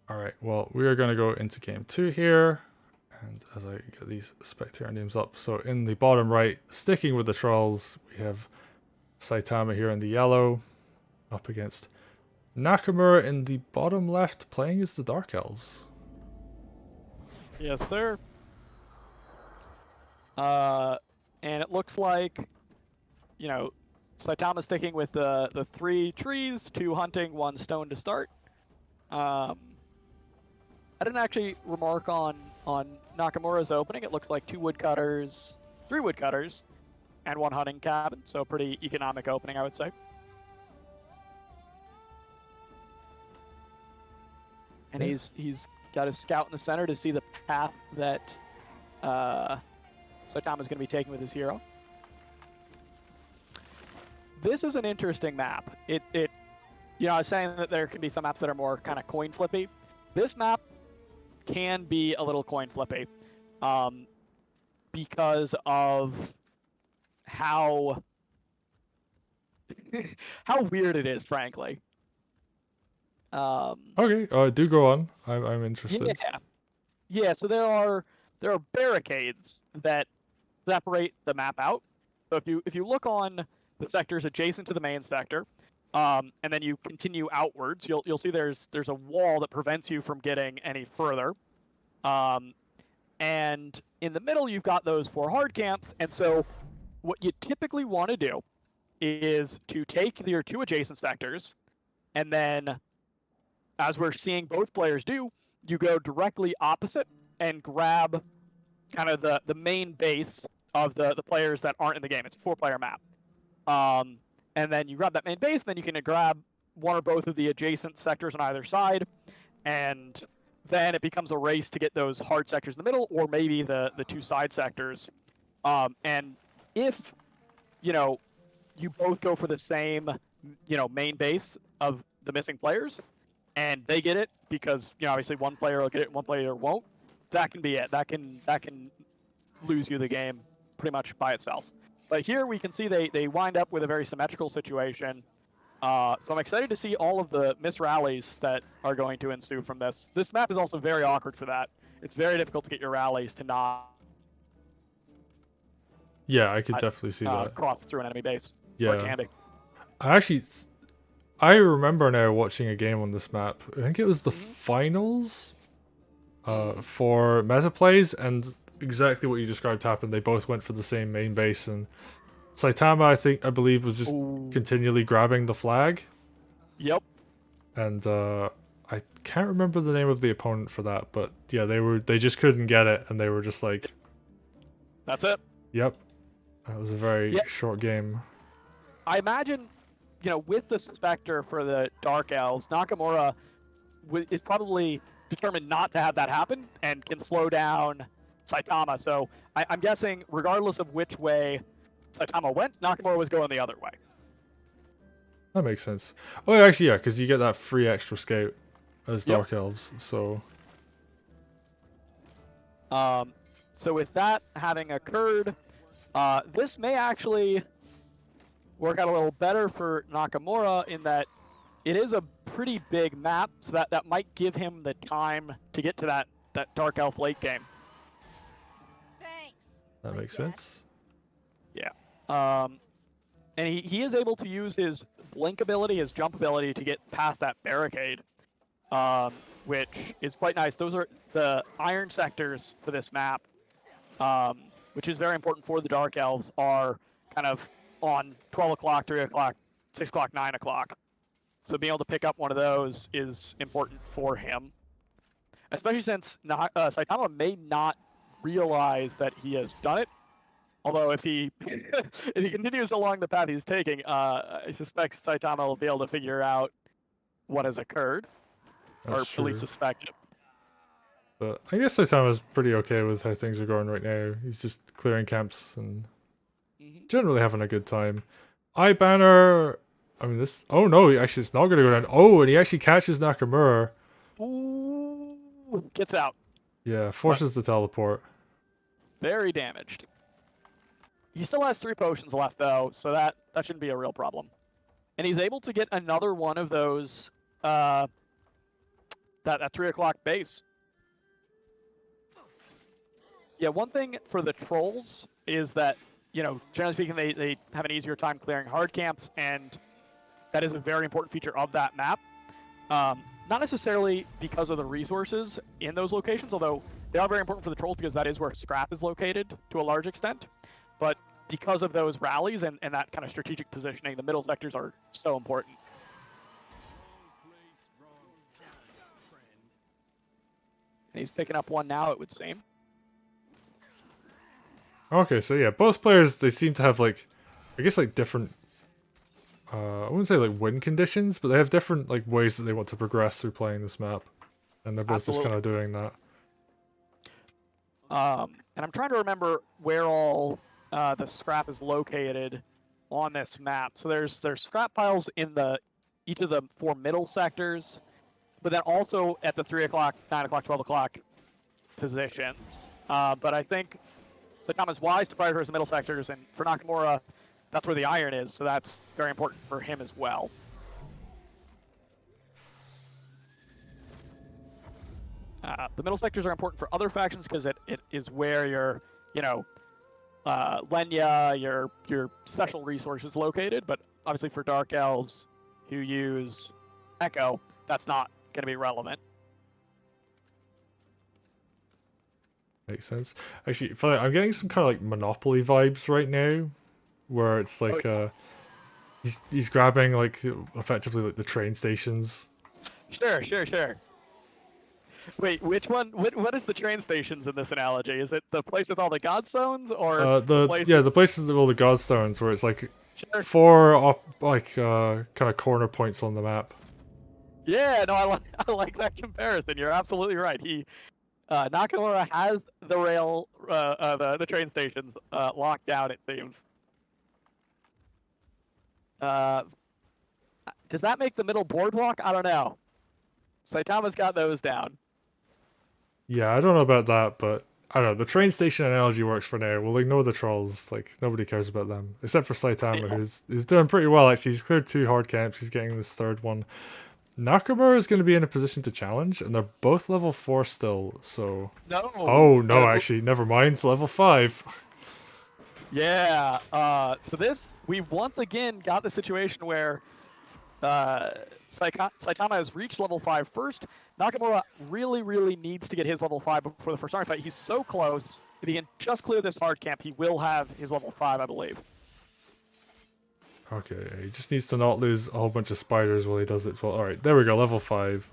All right, well, we are going to go into game 2 here. And as I get these spectator names up, so in the bottom right, sticking with the trolls, we have Saitama here in the yellow, up against Nakamura in the bottom left, playing as the Dark Elves. Yes, sir. Uh, and it looks like, you know, Saitama sticking with the 3 trees, 2 hunting, 1 stone to start. Um, I didn't actually remark on Nakamura's opening. It looks like 2 woodcutters, 3 woodcutters, and 1 hunting cabin. So pretty economic opening, I would say. And Yeah. he's got his scout in the center to see the path that Saitama's going to be taking with his hero. This is an interesting map. I was saying that there can be some maps that are more kind of coin flippy. This map can be a little coin flippy, because of how how weird it is, frankly. Okay, do go on. I'm interested. Yeah, yeah. So there are barricades that separate the map out. So if you look on the sectors adjacent to the main sector, and then you continue outwards, you'll see there's a wall that prevents you from getting any further. And in the middle, you've got those 4 hard camps. And so what you typically want to do is to take your 2 adjacent sectors, and then, as we're seeing both players do, you go directly opposite and grab kind of the main base of the players that aren't in the game. It's a 4-player map. And then you grab that main base, and then you can grab 1 or both of the adjacent sectors on either side, and then it becomes a race to get those hard sectors in the middle, or maybe the 2 side sectors. And if you both go for the same main base of the missing players, and they get it because obviously one player will get it and one player won't, that can be it. That can lose you the game pretty much by itself. But here we can see they wind up with a very symmetrical situation. So I'm excited to see all of the misrallies that are going to ensue from this. This map is also very awkward for that. It's very difficult to get your rallies to not Yeah, I could definitely see that. cross through an enemy base. Or it Yeah. can be. I remember now watching a game on this map. I think it was the finals for meta plays, and exactly what you described happened. They both went for the same main base, and Saitama, I believe, was just continually grabbing the flag. Yep. And I can't remember the name of the opponent for that, but yeah, they just couldn't get it, and they were just like, that's it. Yep. That was a very short game. I imagine, with the Spectre for the Dark Elves, Nakamura is probably determined not to have that happen and can slow down Saitama. So I'm guessing, regardless of which way Saitama went, Nakamura was going the other way. That makes sense. Oh, actually, yeah, because you get that free extra scout as Dark Elves, so... So with that having occurred, this may actually work out a little better for Nakamura in that it is a pretty big map, so that might give him the time to get to that Dark Elf late game. Thanks. That makes sense. Yeah. And he is able to use his blink ability, his jump ability, to get past that barricade, which is quite nice. Those are the iron sectors for this map, which is very important for the Dark Elves, are kind of on 12 o'clock, 3 o'clock, 6 o'clock, 9 o'clock. So being able to pick up one of those is important for him, especially since Saitama may not realize that he has done it. Although if he if he continues along the path he's taking, I suspect Saitama will be able to figure out what has occurred, or at least suspect it. But I guess Saitama's pretty okay with how things are going right now. He's just clearing camps and generally having a good time. Eye banner. I mean, this. Oh no! Actually, it's not going to go down. Oh, and he actually catches Nakamura. Ooh, gets out. Yeah, forces the teleport. Very damaged. He still has 3 potions left though, so that shouldn't be a real problem. And he's able to get another one of those that 3 o'clock base. Yeah, one thing for the trolls is that, you know, generally speaking, they have an easier time clearing hard camps, and that is a very important feature of that map. Not necessarily because of the resources in those locations, although they are very important for the trolls because that is where scrap is located to a large extent. But because of those rallies and that kind of strategic positioning, the middle sectors are so important. And he's picking up one now, it would seem. Okay, so yeah, both players, they seem to have like, I guess like different, I wouldn't say like win conditions, but they have different like ways that they want to progress through playing this map. And they're both just kind of doing that. And I'm trying to remember where all the scrap is located on this map. So there's scrap piles in each of the 4 middle sectors, but then also at the 3 o'clock, 9 o'clock, 12 o'clock positions. But I think Saitama's wise to prioritize the middle sectors, and for Nakamura, that's where the iron is, so that's very important for him as well. The middle sectors are important for other factions because it is where your, you know, Lenya, your special resources located, but obviously for Dark Elves who use Echo, that's not going to be relevant. Makes sense. Actually, I'm getting some kind of like Monopoly vibes right now, where it's like he's grabbing like effectively like the train stations. Sure. Wait, which one? What is the train stations in this analogy? Is it the place with all the godstones, or the places with all the godstones, where it's like Sure. 4 kind of corner points on the map. Yeah, no, I like that comparison. You're absolutely right. Nakamura has the the train stations locked down, it seems. Does that make the middle boardwalk? I don't know. Saitama's got those down. Yeah, I don't know about that, but I don't know. The train station analogy works for now. We'll ignore the trolls. Like, nobody cares about them. Except for Saitama, who's doing pretty well, actually. He's cleared 2 hard camps. He's getting this 3rd one. Nakamura is going to be in a position to challenge, and they're both level 4 still, so... No. Oh, no, actually, never mind. It's level 5. Yeah, so we've once again got the situation where Saitama has reached level 5 first. Nakamura really needs to get his level 5 before the first army fight. He's so close. If he can just clear this hard camp, he will have his level 5, I believe. Okay, he just needs to not lose a whole bunch of spiders while he does it as well. Alright, there we go, level 5.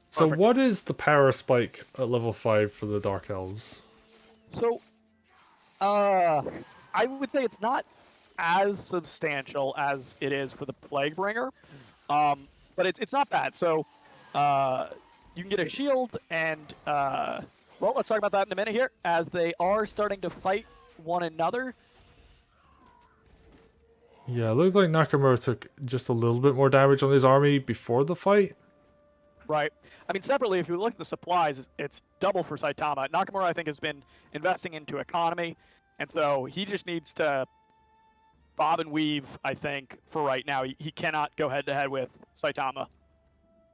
So Perfect. what is the power spike at level 5 for the Dark Elves? So, I would say it's not as substantial as it is for the Plaguebringer, but it's not bad. So, you can get a shield, and well, let's talk about that in a minute here, as they are starting to fight one another. Yeah, it looks like Nakamura took just a little bit more damage on his army before the fight. Right. I mean, separately, if you look at the supplies, it's double for Saitama. Nakamura, I think, has been investing into economy, and so he just needs to bob and weave, I think, for right now. He cannot go head-to-head with Saitama.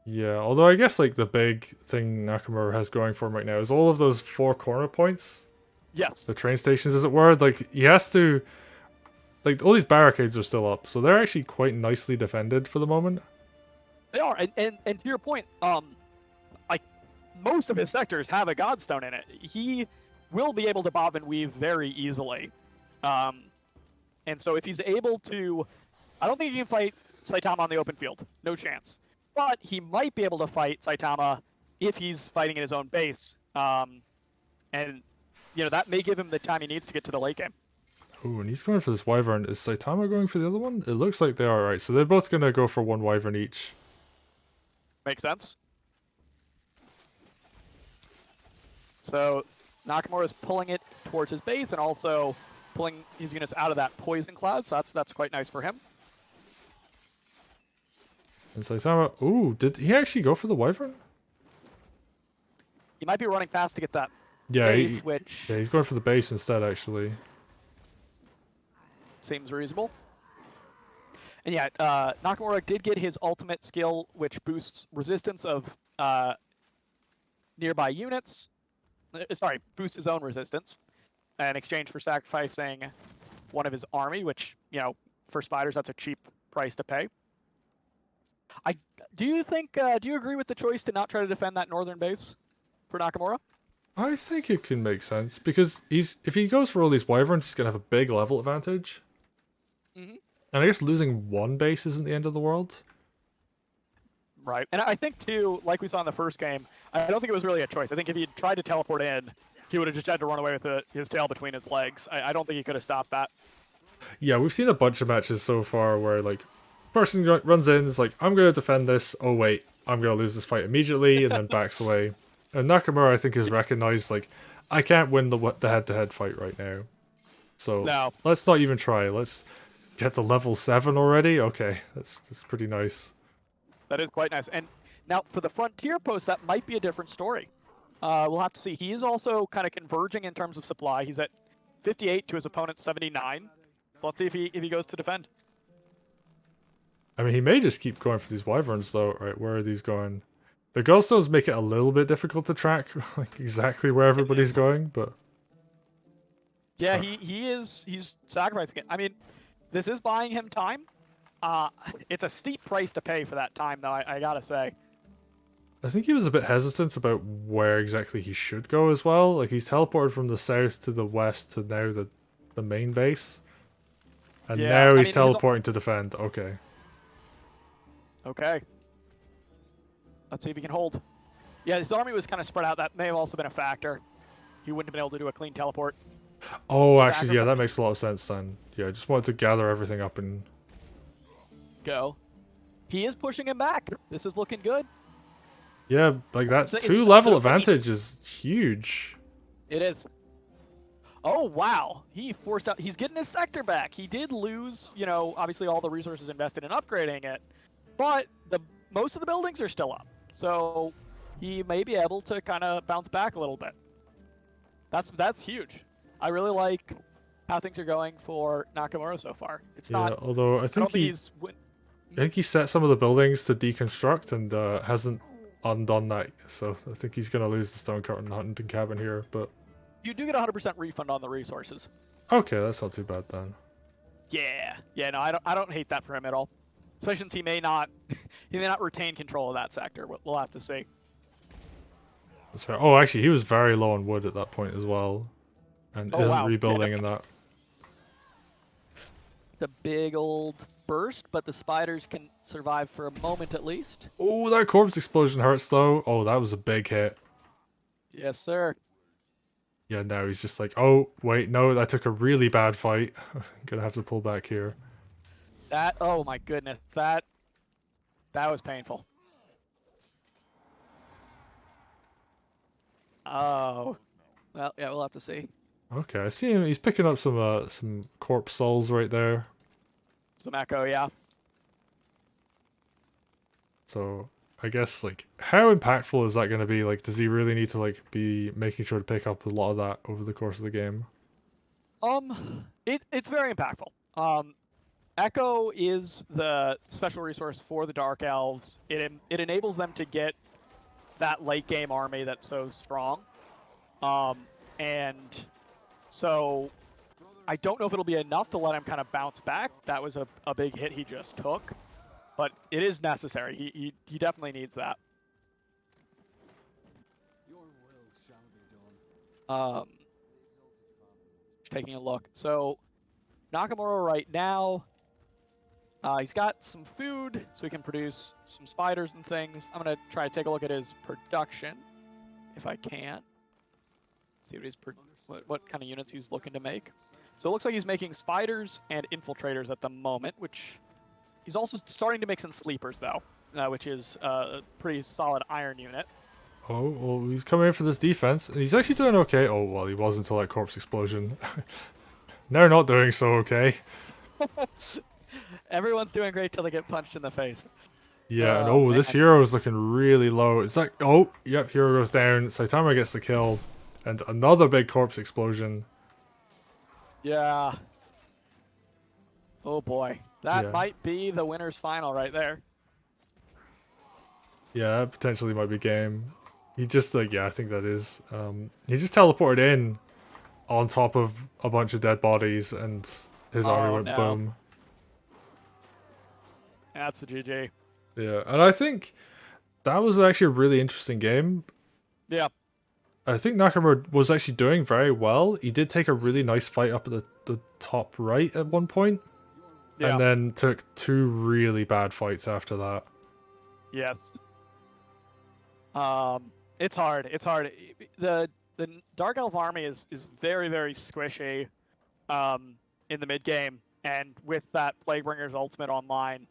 Yeah, although I guess like the big thing Nakamura has going for him right now is all of those 4 corner points. Yes. The train stations, as it were. Like, he has to... Like, all these barricades are still up, so they're actually quite nicely defended for the moment. They are, and to your point, like, most of his sectors have a Godstone in it. He will be able to bob and weave very easily. And so if he's able to... I don't think he can fight Saitama on the open field. No chance. But he might be able to fight Saitama if he's fighting in his own base. And, you know, that may give him the time he needs to get to the late game. Ooh, and he's going for this wyvern. Is Saitama going for the other one? It looks like they are, right? So they're both going to go for 1 wyvern each. Makes sense. So Nakamura is pulling it towards his base and also pulling his units out of that poison cloud. So that's quite nice for him. And Saitama... Ooh, did he actually go for the wyvern? He might be running fast to get that Yeah, base, which yeah, he's going for the base instead, actually. seems reasonable. And yeah, Nakamura did get his ultimate skill, which boosts resistance of nearby units. Sorry, boosts his own resistance in exchange for sacrificing one of his army, which, you know, for spiders, that's a cheap price to pay. Do you agree with the choice to not try to defend that northern base for Nakamura? I think it can make sense because if he goes for all these wyverns, he's gonna have a big level advantage. Mm-hmm. And I guess losing one base isn't the end of the world. Right, and I think too, like we saw in the first game, I don't think it was really a choice. I think if he tried to teleport in, he would have just had to run away with his tail between his legs. I don't think he could have stopped that. Yeah, we've seen a bunch of matches so far where like person runs in, is like, I'm gonna defend this. Oh wait, I'm gonna lose this fight immediately, and then backs away. And Nakamura, I think, has recognized like, I can't win the head-to-head fight right now. So No. let's not even try. Let's get to level 7 already. Okay, that's pretty nice. That is quite nice. And now for the frontier post, that might be a different story. We'll have to see. He is also kind of converging in terms of supply. He's at 58 to his opponent's 79. So let's see if he goes to defend. I mean, he may just keep going for these wyverns though. Right, where are these going? The Ghoststones make it a little bit difficult to track like exactly where everybody's going, but yeah, he's sacrificing it. I mean, this is buying him time. It's a steep price to pay for that time, though. I gotta say. I think he was a bit hesitant about where exactly he should go as well. Like he's teleported from the south to the west to now the main base, and Yeah, now I he's mean, teleporting to defend. Okay. Okay. Let's see if he can hold. Yeah, his army was kind of spread out. That may have also been a factor. He wouldn't have been able to do a clean teleport. Oh, actually, yeah, that makes a lot of sense then. Yeah, I just wanted to gather everything up and Go. He is pushing him back. This is looking good. yeah, like that So 2-level advantage is huge. It is. Oh, wow. He forced out. He's getting his sector back. He did lose, you know, obviously all the resources invested in upgrading it, but most of the buildings are still up. So he may be able to kind of bounce back a little bit. That's huge. I really like how things are going for Nakamura so far. It's Yeah, not. although I think I he set some of the buildings to deconstruct and hasn't undone that. So I think he's gonna lose the stone curtain hunting cabin here. But You do get 100% refund on the resources. okay, that's not too bad then. Yeah. No, I don't hate that for him at all. Especially since he may not retain control of that sector. We'll have to see. That's fair. Oh, actually, he was very low on wood at that point as well, and Oh, isn't wow. rebuilding in that. It's a big old burst, but the spiders can survive for a moment at least. Oh, that corpse explosion hurts though. Oh, that was a big hit. Yes, sir. Yeah, now he's just like, oh, wait, no, that took a really bad fight. I'm gonna have to pull back here. Oh my goodness, that was painful. Oh, well, yeah, we'll have to see. Okay, I see him. He's picking up some corpse souls right there. Some echo, yeah. So I guess like, how impactful is that going to be? Like, does he really need to like be making sure to pick up a lot of that over the course of the game? It's very impactful. Echo is the special resource for the Dark Elves. It enables them to get that late game army that's so strong. And so I don't know if it'll be enough to let him kind of bounce back. That was a big hit he just took, but it is necessary. He definitely needs that. Just taking a look. So Nakamura right now, he's got some food, so he can produce some spiders and things. I'm gonna try to take a look at his production, if I can. See what kind of units he's looking to make. So it looks like he's making spiders and infiltrators at the moment, which he's also starting to make some sleepers though, which is a pretty solid iron unit. Oh, well, he's coming in for this defense, and he's actually doing okay. Oh, well, he was until that corpse explosion. Now not doing so okay. Everyone's doing great till they get punched in the face. Yeah, and Oh, this man. hero is looking really low. It's like, oh, yep, hero goes down. Saitama gets the kill, and another big corpse explosion. Yeah. Oh boy, that Yeah. might be the winner's final right there. Yeah, that potentially might be game. He just like, yeah, I think that is. He just teleported in on top of a bunch of dead bodies, and his army Oh went no, boom. that's the GG. Yeah, and I think that was actually a really interesting game. Yeah, I think Nakamura was actually doing very well. He did take a really nice fight up at the top right at one point, yeah, and then took 2 really bad fights after that. yes. It's hard. It's hard. The Dark Elf army is very very squishy, in the mid game, and with that Plaguebringer's ultimate online,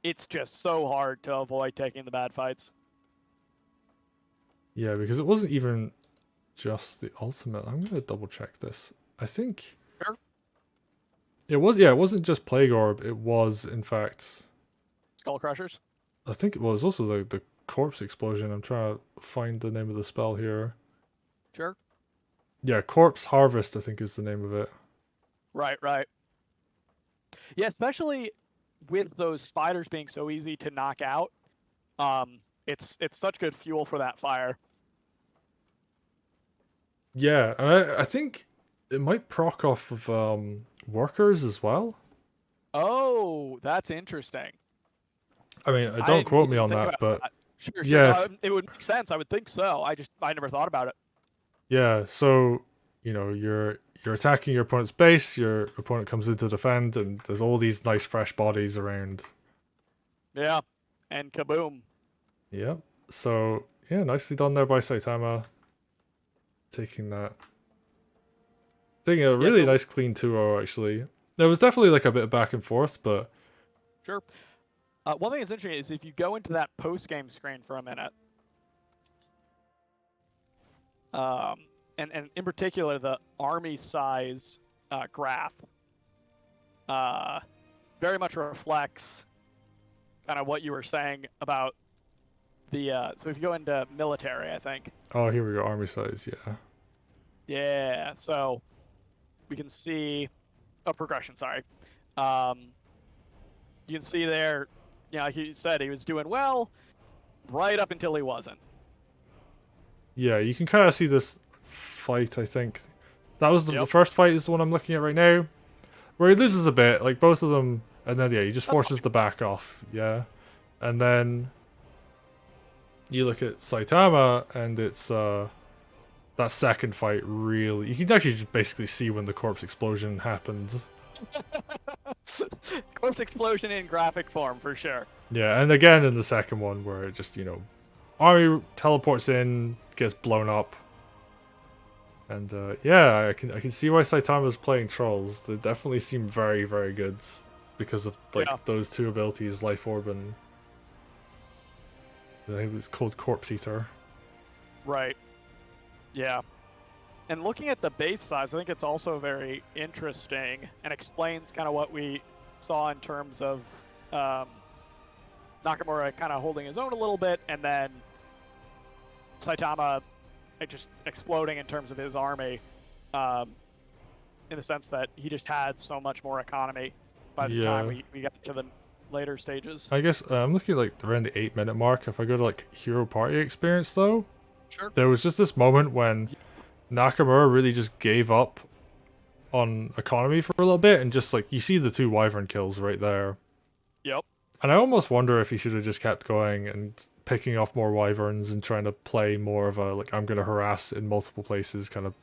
it's just so hard to avoid taking the bad fights. Yeah, because it wasn't even just the ultimate. I'm gonna double check this. I think Sure. it was. Yeah, it wasn't just Plague Orb. It was, in fact, Skull Crushers. I think it was also the Corpse Explosion. I'm trying to find the name of the spell here. Sure. Yeah, Corpse Harvest, I think is the name of it. Right, right. Yeah, especially with those spiders being so easy to knock out. It's such good fuel for that fire. Yeah, and I think it might proc off of workers as well. Oh, that's interesting. I mean, I don't didn't quote me even on think that, about but that. Sure, sure. yeah, It would make sense. I would think so. I never thought about it. yeah. So you're attacking your opponent's base. Your opponent comes in to defend, and there's all these nice fresh bodies around. Yeah, and kaboom. Yeah. So yeah, nicely done there by Saitama. Taking that. Taking a Yeah, really so nice clean 2-0 actually. There was definitely like a bit of back and forth, but sure. One thing that's interesting is if you go into that post-game screen for a minute, and in particular the army size graph, very much reflects kind of what you were saying about the. So if you go into military, I think. oh, here we go, army size, yeah. Yeah. So we can see a progression. Sorry. Um, you can see there. Like you said, he was doing well right up until he wasn't. Yeah, you can kind of see this fight, I think. That was the Yep. first fight is the one I'm looking at right now, where he loses a bit, like both of them, and then yeah, he just That's forces the back off, yeah. And then you look at Saitama, and it's that second fight really, you can actually just basically see when the corpse explosion happens. Corpse explosion in graphic form for sure. Yeah, and again in the second one where it just, army teleports in, gets blown up. And yeah, I can see why Saitama's playing trolls. They definitely seem very, very good because of like those two abilities, Life Orb and I think it was called Corpse Eater. Right. Yeah. And looking at the base size, I think it's also very interesting and explains kind of what we saw in terms of Nakamura kind of holding his own a little bit, and then Saitama just exploding in terms of his army, in the sense that he just had so much more economy by the time we got to the later stages. I guess I'm looking at like around the 8-minute mark. If I go to like Hero Party Experience though, Sure. there was just this moment when Nakamura really just gave up on economy for a little bit, and just like you see the 2 Wyvern kills right there. Yep. And I almost wonder if he should have just kept going and picking off more Wyverns and trying to play more of a like I'm gonna harass in multiple places kind of.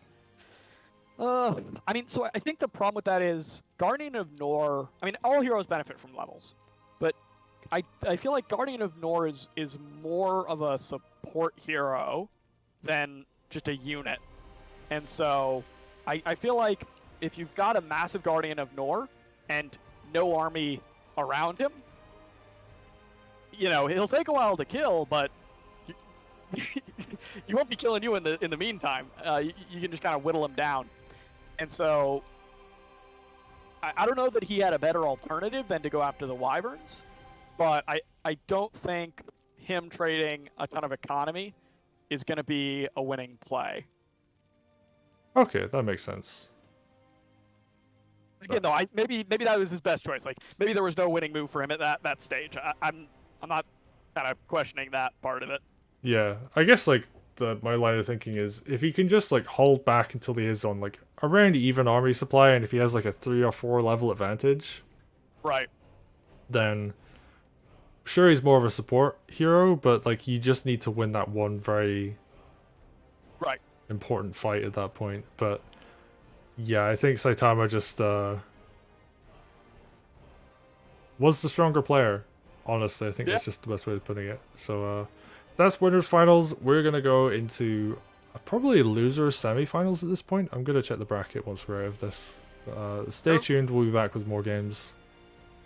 I mean, so I think the problem with that is Guardian of Nor. I mean, all heroes benefit from levels, but I feel like Guardian of Nor is more of a support hero than just a unit, and so I feel like if you've got a massive Guardian of Nor and no army around him, he'll take a while to kill, but he won't be killing you in the meantime. You can just kind of whittle him down. And so, I don't know that he had a better alternative than to go after the Wyverns, but I don't think him trading a ton of economy is going to be a winning play. Okay, that makes sense. Again, though, maybe that was his best choice. Like maybe there was no winning move for him at that stage. I'm not kind of questioning that part of it. Yeah, I guess like my line of thinking is if he can just like hold back until he is on like around even army supply, and if he has like a 3 or 4 level advantage, Right. then sure he's more of a support hero, but like you just need to win that one very Right. important fight at that point. But yeah, I think Saitama just was the stronger player. Honestly, I think that's just the best way of putting it. So that's winners finals. We're gonna go into probably loser semi-finals at this point. I'm gonna check the bracket once we're out of this. Stay tuned. We'll be back with more games.